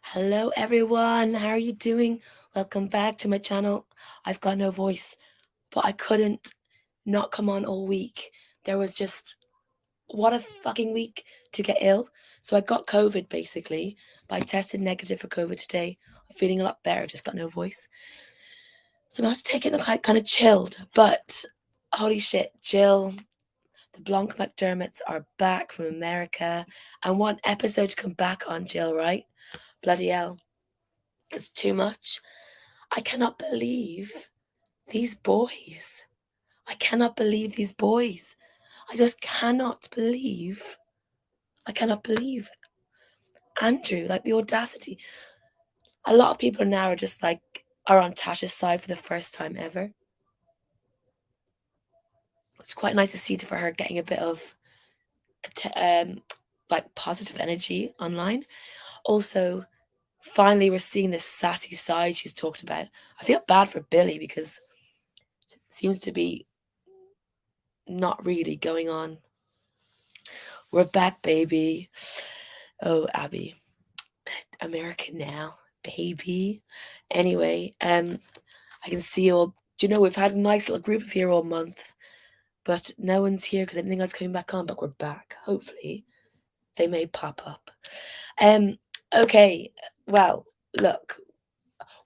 Hello everyone, how are you doing? Welcome back to my channel. I've got no voice, but I couldn't not come on all week. There was just, what a fucking week to get ill. So I got COVID basically, but I tested negative for COVID today. I'm feeling a lot better, just got no voice. So I'm going to take it kind of chilled, but holy shit, Jill, the Blanc McDermotts are back from America. And one episode to come back on, Jill, right? Bloody hell. It's too much. I cannot believe these boys. I cannot believe these boys. I just cannot believe. I cannot believe Andrew, like the audacity. A lot of people now are just like, are on Tasha's side for the first time ever. It's quite nice to see for her getting a bit of like positive energy online. Also, finally, we're seeing this sassy side she's talked about. I feel bad for Billy because it seems to be not really going on. We're back, baby. Oh, Abby. American now, baby. Anyway, I can see all. Do you know we've had a nice little group of here all month, but no one's here because anything else coming back on. But we're back. Hopefully, they may pop up. Okay. Well, look.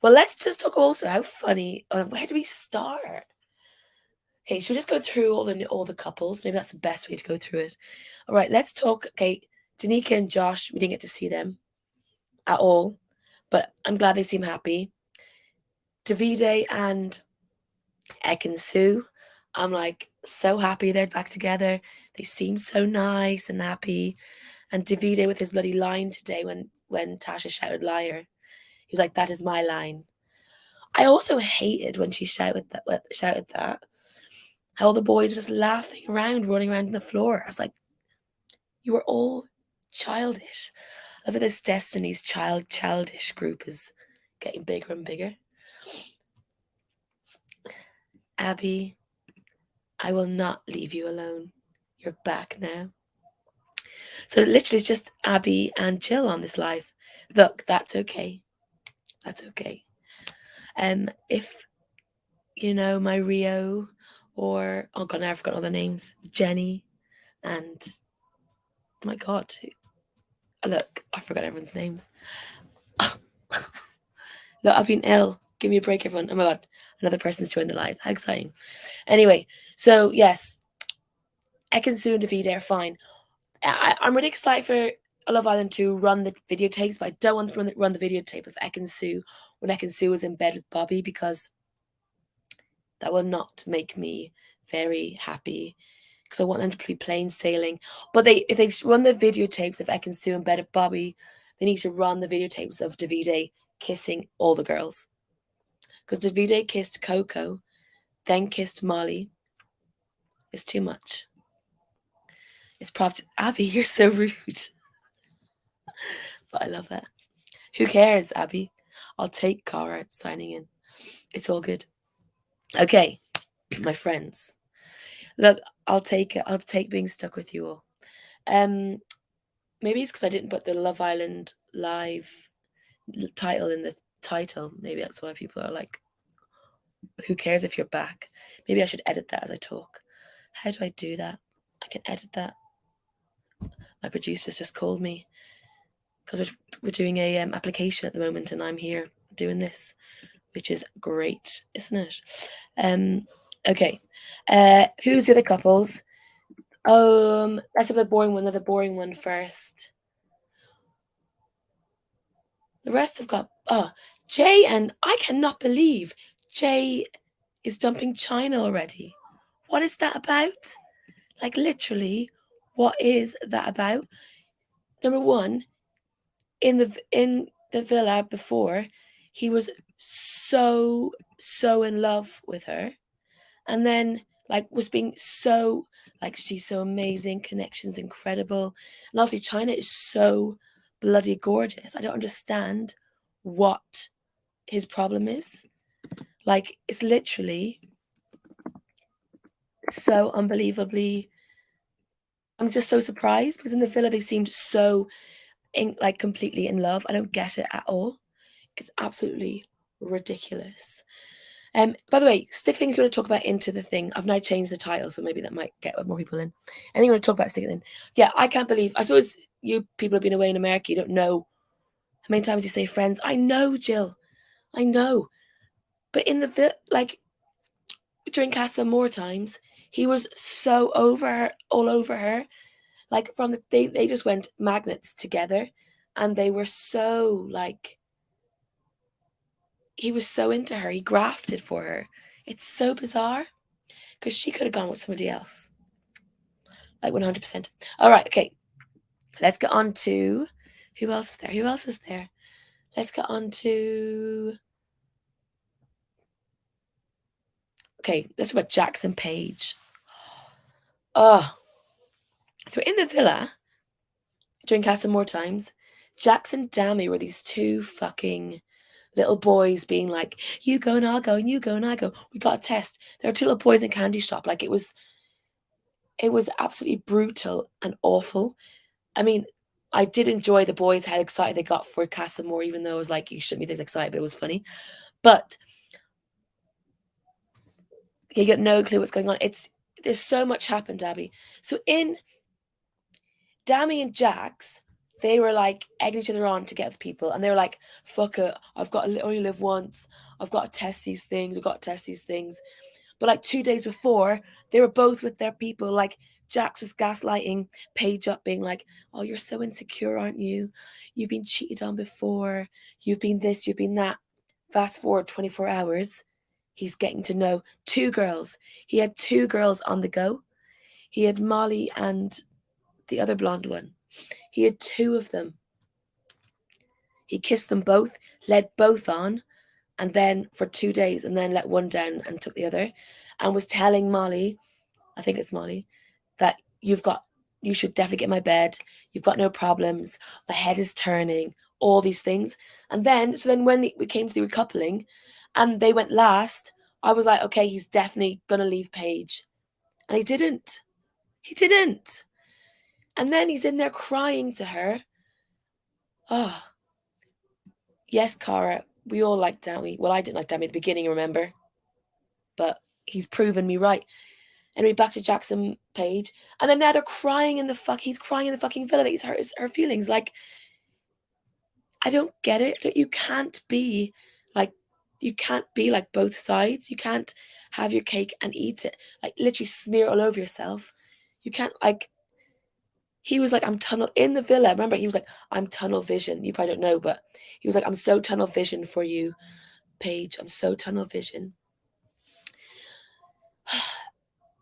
Well, let's just talk also how funny. Where do we start? Okay, should we just go through all the couples? Maybe that's the best way to go through it. All right, let's talk. Okay, Danica and Josh. We didn't get to see them at all, but I'm glad they seem happy. Davide and Sue, I'm like so happy they're back together. They seem so nice and happy. And Davide with his bloody line today when Tasha shouted liar, he was like, "That is my line." I also hated when she shouted that. How all the boys were just laughing around, running around on the floor. I was like, you were all childish. I love this Destiny's childish group is getting bigger and bigger. Abby, I will not leave you alone. You're back now. So literally it's just Abby and Jill on this live. Look, that's okay. That's okay. If you know my Rio or oh god, now I've forgotten all the names. Jenny and oh my god. Look, I forgot everyone's names. Look, I've been ill. Give me a break, everyone. Oh my god, another person's joined the live. How exciting. Anyway, so yes, Sue and Davide are fine. I'm really excited for Love Island to run the videotapes, but I don't want to run the videotape of Sue when Sue was in bed with Bobby because that will not make me very happy because I want them to be plain sailing. But if they run the videotapes of Sue in bed with Bobby, they need to run the videotapes of Davide kissing all the girls. Because Davide kissed Coco, then kissed Molly. It's too much. It's probably Abby, you're so rude. But I love that. Who cares, Abby? I'll take Cara signing in. It's all good. Okay, my friends. Look, I'll take it. I'll take being stuck with you all. Maybe it's because I didn't put the Love Island live title in the title. Maybe that's why people are like, who cares if you're back? Maybe I should edit that as I talk. How do I do that? I can edit that. My producers just called me because we're doing a application at the moment and I'm here doing this, which is great, isn't it? Okay. Who's the other couples? Let's have the boring one. The boring one first. The rest have got Jay, and I cannot believe Jay is dumping China already. What is that about? Like literally, what is that about? Number one, in the villa before, he was so in love with her, and then like was being so like she's so amazing, connections incredible, and also China is so bloody gorgeous. I don't understand what his problem is. Like it's literally so unbelievably. I'm just so surprised because in the villa they seemed so like completely in love. I don't get it at all. It's absolutely ridiculous. By the way, stick things you want to talk about into the thing. I've now changed the title, so maybe that might get more people in. Anything you want to talk about, stick it in. Yeah, I can't believe. I suppose you people have been away in America. You don't know how many times you say friends. I know, Jill. I know. But in the like during Casa more times, he was so over her, all over her. Like from the they just went magnets together, and they were so like he was so into her. He grafted for her. It's so bizarre because she could have gone with somebody else. Like 100%. All right, okay. Let's get on to who else is there? Who else is there? Let's get on to okay, let's talk about Jackson Page. Oh, so in the villa during Casa more times, Jax and Dammy were these two fucking little boys being like, you go and I'll go, and you go and I go. We got a test. There were two little boys in a candy shop. Like it was absolutely brutal and awful. I mean, I did enjoy the boys how excited they got for Casa more, even though it was like you shouldn't be this excited, but it was funny. But you get no clue what's going on. There's so much happened, Abby. So in Dammy and Jax, they were like egging each other on to get with people, and they were like, "Fuck it, I've got to only live once. I've got to test these things. I've got to test these things." But like 2 days before, they were both with their people. Like Jax was gaslighting Paige up, being like, "Oh, you're so insecure, aren't you? You've been cheated on before. You've been this. You've been that." Fast forward 24 hours, he's getting to know two girls. He had two girls on the go. He had Molly and the other blonde one. He had two of them. He kissed them both, led both on, and then for 2 days, and then let one down and took the other, and was telling Molly, I think it's Molly, that you should definitely get in my bed. You've got no problems. My head is turning. All these things, and then when we came to the recoupling, and they went last, I was like, okay, he's definitely gonna leave Paige, and he didn't. He didn't. And then he's in there crying to her. Oh, yes, Cara, we all like Dammy. Well, I didn't like Dammy at the beginning, remember? But he's proven me right. Anyway, back to Jackson Page. And then now they're crying in the he's crying in the fucking villa that he's hurt her feelings. Like, I don't get it. You can't be like both sides. You can't have your cake and eat it. Like literally smear all over yourself. You can't like he was like, I'm tunnel in the villa. Remember, he was like, I'm tunnel vision. You probably don't know, but he was like, I'm so tunnel vision for you, Paige. I'm so tunnel vision.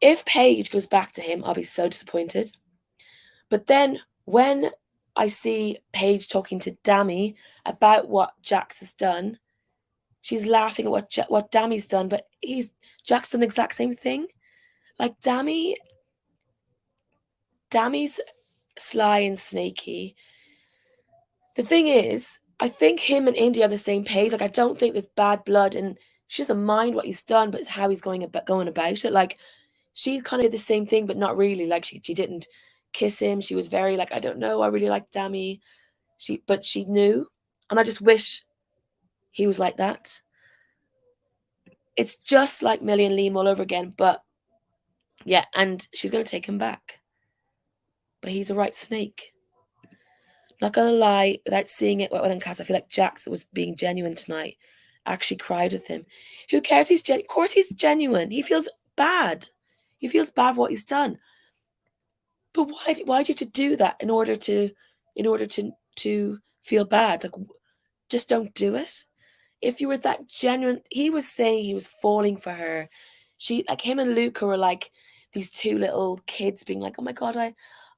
If Paige goes back to him, I'll be so disappointed. But then when I see Paige talking to Dammy about what Jax has done, she's laughing at what Dammy's done, but Jack's done the exact same thing. Like Dammy's sly and snaky. The thing is, I think him and Indy are the same page. Like I don't think there's bad blood, and she doesn't mind what he's done, but it's how he's going about it. Like she kind of did the same thing, but not really. Like she didn't kiss him. She was very like, I don't know, I really like Dammy. But she knew, and I just wish he was like that. It's just like Millie and Liam all over again, but yeah, and she's gonna take him back. But he's a right snake. Not gonna lie, without seeing it when in Cass, I feel like Jax was being genuine tonight. Actually cried with him. Who cares if he's genuine? Of course he's genuine. He feels bad. He feels bad for what he's done. But why do you have to do that in order to feel bad? Like just don't do it. If you were that genuine, he was saying he was falling for her. Like him and Luca were like these two little kids being like, oh my god,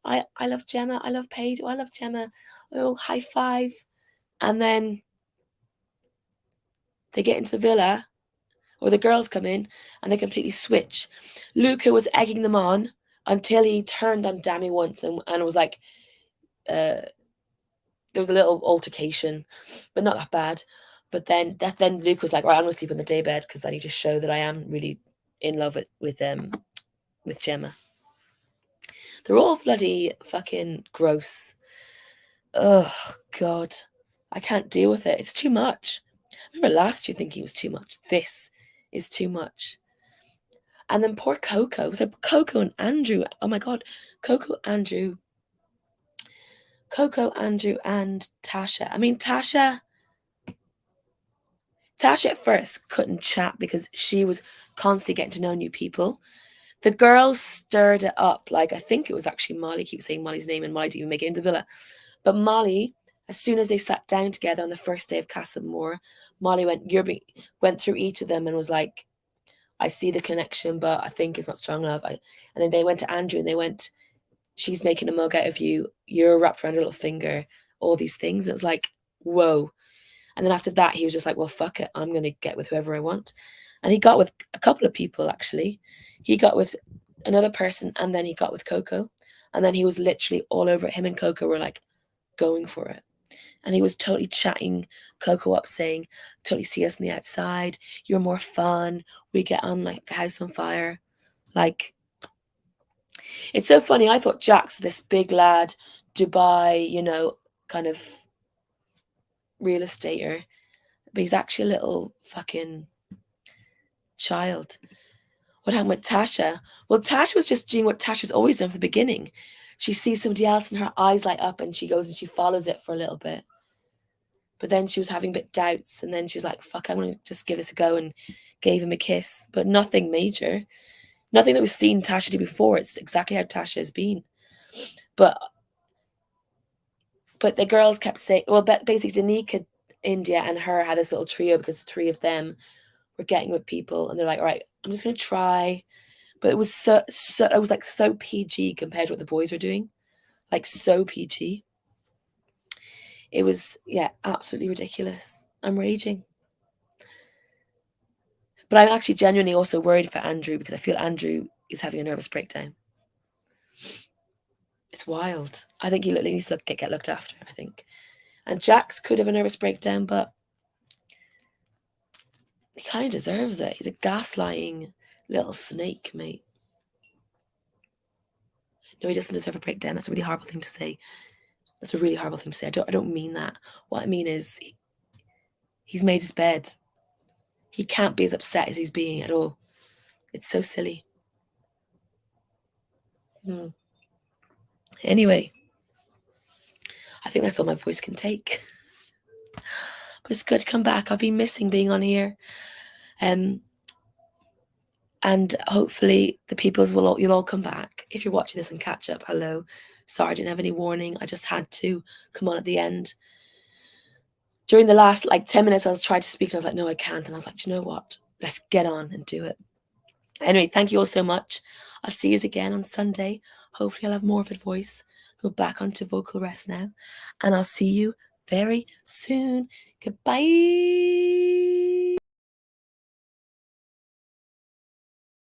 I love Gemma, I love Paige, oh I love Gemma, oh high five. And then they get into the villa, or the girls come in, and they completely switch. Luca was egging them on until he turned on Dammy once and was like, there was a little altercation, but not that bad. But then Luke was like, right, I'm gonna sleep in the daybed because I need to show that I am really in love with Gemma. They're all bloody fucking gross. Oh God, I can't deal with it. It's too much. I remember last year thinking it was too much. This is too much. And then poor Coco. So Coco and Andrew. Oh my God, Coco, Andrew, and Tasha. I mean, Tasha at first couldn't chat because she was constantly getting to know new people. The girls stirred it up. Like, I think it was actually Molly. Keep saying Molly's name, and Molly didn't even make it into the villa. But Molly, as soon as they sat down together on the first day of Castlemore, Molly went through each of them and was like, I see the connection, but I think it's not strong enough. And then they went to Andrew and they went, she's making a mug out of you. You're wrapped around her little finger. All these things. And it was like, whoa. And then after that, he was just like, well, fuck it. I'm going to get with whoever I want. And he got with a couple of people, actually. He got with another person, and then he got with Coco. And then he was literally all over it. Him and Coco were like going for it. And he was totally chatting Coco up, saying, totally see us on the outside. You're more fun. We get on like a house on fire. Like, it's so funny. I thought Jack's this big lad, Dubai, kind of real estater. But he's actually a little fucking child. What happened with Tasha? Well, Tasha was just doing what Tasha's always done from the beginning. She sees somebody else and her eyes light up and she goes and she follows it for a little bit. But then she was having a bit doubts and then she was like, fuck, I'm going to just give this a go, and gave him a kiss. But nothing major. Nothing that we've seen Tasha do before. It's exactly how Tasha has been. But the girls kept saying, well, basically Danica, India, and her had this little trio because the three of them were getting with people, and they're like, all right, I'm just going to try. But it was it was like so PG compared to what the boys were doing. Like, so PG. It was, yeah, absolutely ridiculous. I'm raging. But I'm actually genuinely also worried for Andrew because I feel Andrew is having a nervous breakdown. It's wild. I think he literally needs to get looked after, I think. And Jax could have a nervous breakdown, but he kind of deserves it. He's a gaslighting little snake, mate. No, he doesn't deserve a breakdown. That's a really horrible thing to say. That's a really horrible thing to say. I don't mean that. What I mean is he's made his bed. He can't be as upset as he's being at all. It's so silly. Anyway, I think that's all my voice can take. But it's good to come back. I've been missing being on here. And hopefully the peoples you'll all come back. If you're watching this and catch up, hello. Sorry, I didn't have any warning. I just had to come on at the end. During the last 10 minutes, I was trying to speak and I was like, no, I can't. And I was like, do you know what? Let's get on and do it. Anyway, thank you all so much. I'll see you again on Sunday. Hopefully I'll have more of a voice. Go back onto vocal rest now. And I'll see you very soon. Goodbye.